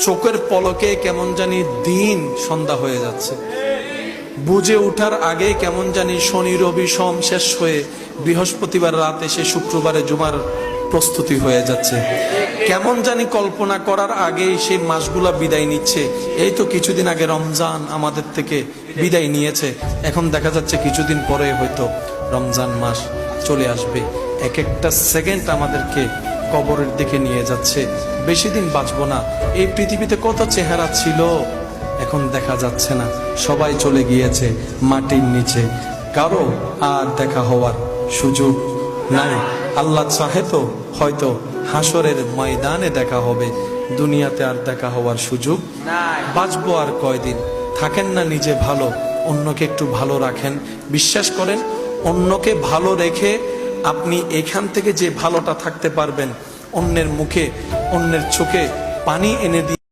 চোখের পলকে কেমন জানি দিন সন্ধ্যা হয়ে যাচ্ছে, বুঝে ওঠার আগে কেমন জানি শনি রবি সোম শেষ হয়ে বৃহস্পতিবার রাত এসে শুক্রবারে জুমার প্রস্তুতি হয়ে যাচ্ছে। কেমন জানি কল্পনা করার আগেই সেই মাসগুলা বিদায় নিচ্ছে। এই তো কিছুদিন আগে রমজান আমাদের থেকে বিদায় নিয়েছে, এখন দেখা যাচ্ছে কিছুদিন পরে হয়তো রমজান মাস চলে আসবে। এক একটা সেকেন্ড আমাদেরকে কবরের দিকে নিয়ে যাচ্ছে। বেশি দিন বাঁচবো না। এই পৃথিবীতে কত চেহারা ছিল, এখন দেখা যাচ্ছে না, সবাই চলে গিয়েছে মাটির নিচে, কারো আর দেখা হওয়ার সুযোগ নাই। আল্লাহ চাহে তো হয়তো হাসরের ময়দানে দেখা হবে, দুনিয়াতে আর দেখা হওয়ার সুযোগ নাই। বাঁচবো আর কয়দিন, থাকেন না নিজে ভালো, অন্যকে একটু ভালো রাখেন। বিশ্বাস করেন, অন্যকে ভালো রেখে আপনি এখান থেকে যে ভালোটা থাকতে পারবেন, অন্যের মুখে অন্যের চোখে পানি এনে দিয়ে